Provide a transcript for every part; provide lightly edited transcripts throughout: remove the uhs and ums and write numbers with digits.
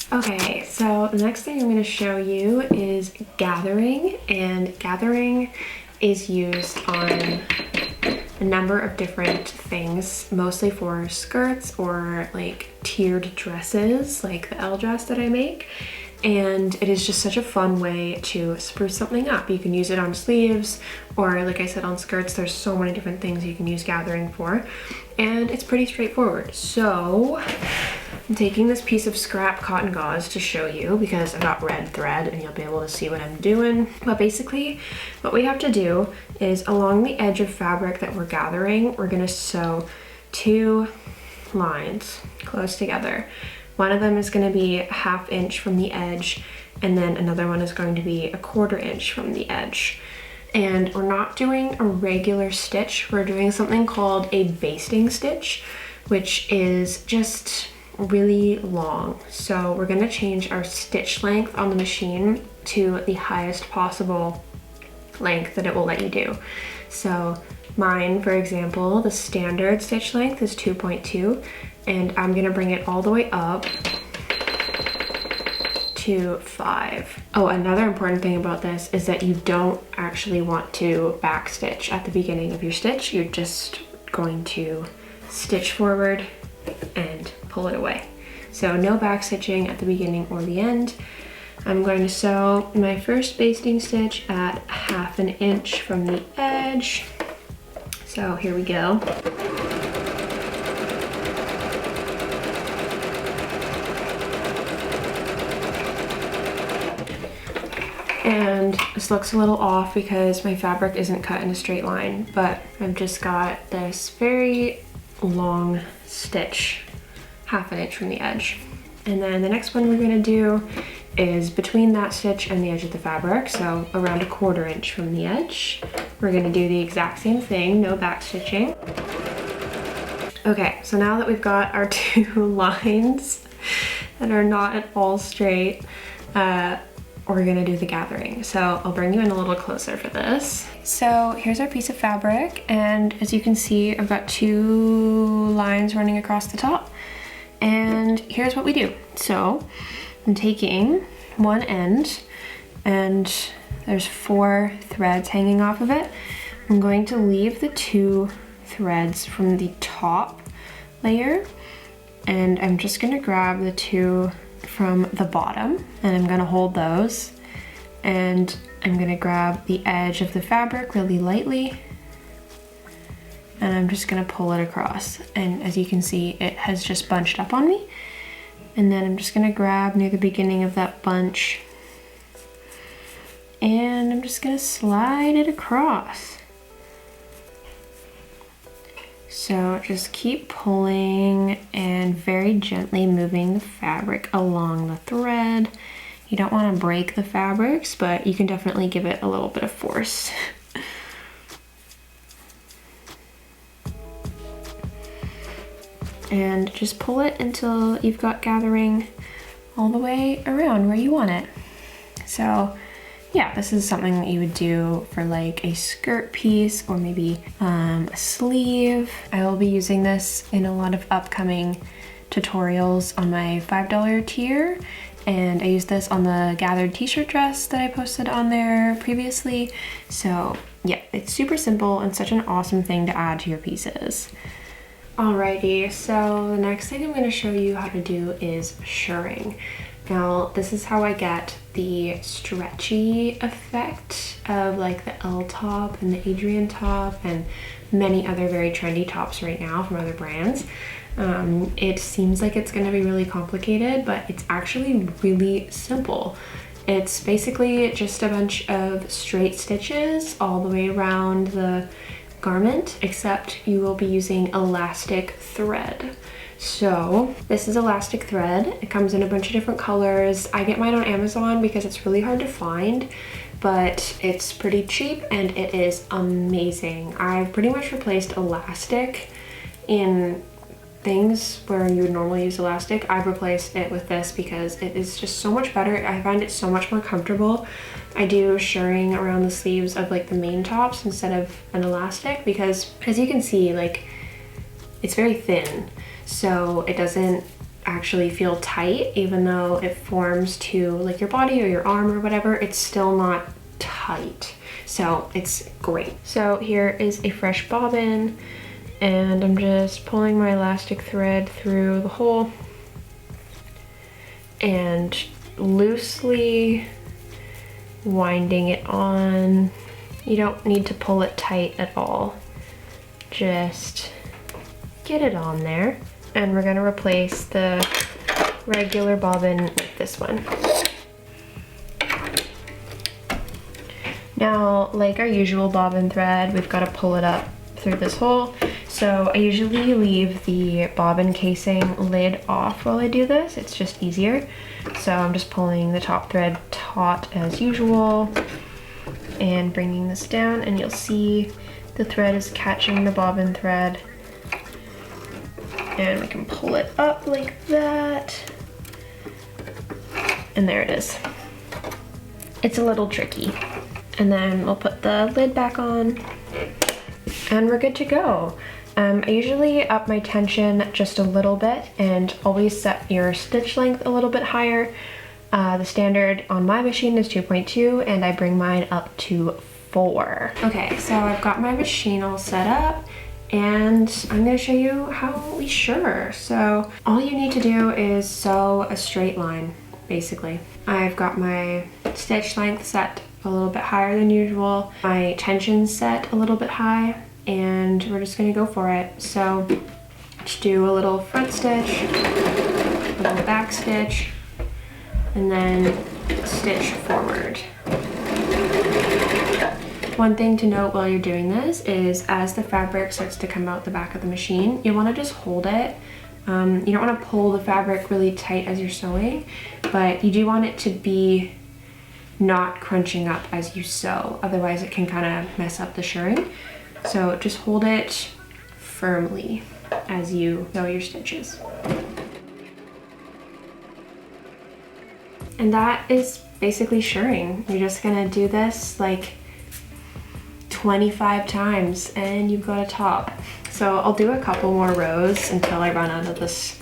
Okay, so the next thing I'm going to show you is gathering, and gathering is used on a number of different things, mostly for skirts or like tiered dresses, like the L dress that I make. And it is just such a fun way to spruce something up. You can use it on sleeves, or like I said, on skirts. There's so many different things you can use gathering for, and it's pretty straightforward. So I'm taking this piece of scrap cotton gauze to show you because I've got red thread and you'll be able to see what I'm doing. But basically what we have to do is along the edge of fabric that we're gathering, we're gonna sew 2 lines close together. One of them is going to be 1/2 inch from the edge, and then another one is going to be 1/4 inch from the edge. And we're not doing a regular stitch, we're doing something called a basting stitch, which is just really long. So we're going to change our stitch length on the machine to the highest possible length that it will let you do. So mine, for example, the standard stitch length is 2.2, and I'm gonna bring it all the way up to 5. Oh, another important thing about this is that you don't actually want to back stitch at the beginning of your stitch. You're just going to stitch forward and pull it away. So no back stitching at the beginning or the end. I'm going to sew my first basting stitch at 1/2 inch from the edge. So here we go. And this looks a little off because my fabric isn't cut in a straight line, but I've just got this very long stitch 1/2 inch from the edge. And then the next one we're gonna do is between that stitch and the edge of the fabric, so around 1/4 inch from the edge. We're gonna do the exact same thing, no back stitching. Okay, so now that we've got our 2 lines that are not at all straight, we're gonna do the gathering. So I'll bring you in a little closer for this. So here's our piece of fabric, and as you can see, I've got 2 lines running across the top. And here's what we do. So I'm taking one end, and there's 4 threads hanging off of it. I'm going to leave the 2 threads from the top layer, and I'm just gonna grab the 2 from the bottom, and I'm gonna hold those, and I'm gonna grab the edge of the fabric really lightly, and I'm just gonna pull it across. And as you can see, it has just bunched up on me. And then I'm just gonna grab near the beginning of that bunch, and I'm just gonna slide it across. So just keep pulling and very gently moving the fabric along the thread. You don't want to break the fabrics, but you can definitely give it a little bit of force. And just pull it until you've got gathering all the way around where you want it. So yeah, this is something that you would do for like a skirt piece or maybe a sleeve. I will be using this in a lot of upcoming tutorials on my $5 tier, and I used this on the gathered t-shirt dress that I posted on there previously. So yeah, it's super simple and such an awesome thing to add to your pieces. Alrighty, so the next thing I'm going to show you how to do is shirring. Now, this is how I get the stretchy effect of like the L top and the Adrian top and many other very trendy tops right now from other brands. It seems like it's going to be really complicated, but it's actually really simple. It's basically just a bunch of straight stitches all the way around the garment, except you will be using elastic thread. So this is elastic thread. It comes in a bunch of different colors. I get mine on Amazon because it's really hard to find, but it's pretty cheap and it is amazing. I've pretty much replaced elastic in things where you would normally use elastic. I've replaced it with this because it is just so much better. I find it so much more comfortable. I do shirring around the sleeves of like the main tops instead of an elastic because, as you can see, like it's very thin, so it doesn't actually feel tight, even though it forms to like your body or your arm or whatever, it's still not tight. So it's great. So here is a fresh bobbin, and I'm just pulling my elastic thread through the hole and loosely winding it on. You don't need to pull it tight at all. Just get it on there. And we're gonna replace the regular bobbin with this one. Now, like our usual bobbin thread, we've got to pull it up through this hole. So I usually leave the bobbin casing lid off while I do this. It's just easier. So I'm just pulling the top thread taut as usual and bringing this down, and you'll see the thread is catching the bobbin thread. And we can pull it up like that. And there it is. It's a little tricky. And then we'll put the lid back on and we're good to go. I usually up my tension just a little bit and always set your stitch length a little bit higher. The standard on my machine is 2.2 and I bring mine up to 4. Okay, so I've got my machine all set up and I'm gonna show you how we shirr. So all you need to do is sew a straight line, basically. I've got my stitch length set a little bit higher than usual, my tension set a little bit high, and we're just gonna go for it. So just do a little front stitch, a little back stitch, and then stitch forward. One thing to note while you're doing this is as the fabric starts to come out the back of the machine, you want to just hold it. You don't want to pull the fabric really tight as you're sewing, but you do want it to be not crunching up as you sew. Otherwise it can kind of mess up the shirring. So just hold it firmly as you sew your stitches. And that is basically shirring. You're just gonna do this like 25 times and you've got a top. So I'll do a couple more rows until I run out of this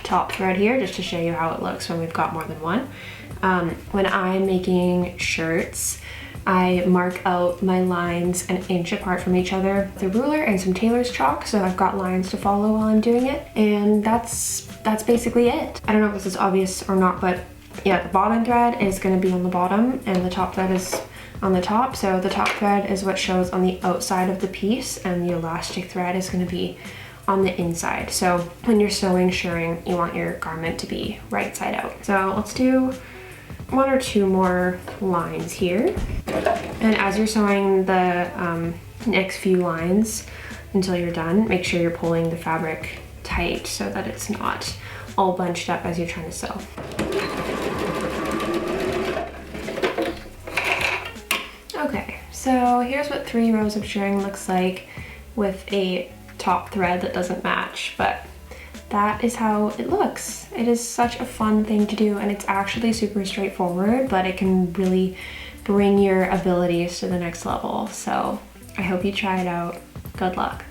top thread here, just to show you how it looks when we've got more than one. When I'm making shirts, I mark out my lines an inch apart from each other with a ruler and some tailor's chalk, so I've got lines to follow while I'm doing it, and that's basically it. I don't know if this is obvious or not, but yeah, the bobbin thread is going to be on the bottom and the top thread is on the top. So the top thread is what shows on the outside of the piece and the elastic thread is going to be on the inside. So when you're sewing shirring, you want your garment to be right side out. So let's do 1 or 2 more lines here. And as you're sewing the next few lines until you're done, make sure you're pulling the fabric tight so that it's not all bunched up as you're trying to sew. Okay, so here's what 3 rows of shirring looks like with a top thread that doesn't match, but that is how it looks. It is such a fun thing to do, and it's actually super straightforward, but it can really bring your abilities to the next level. So I hope you try it out. Good luck.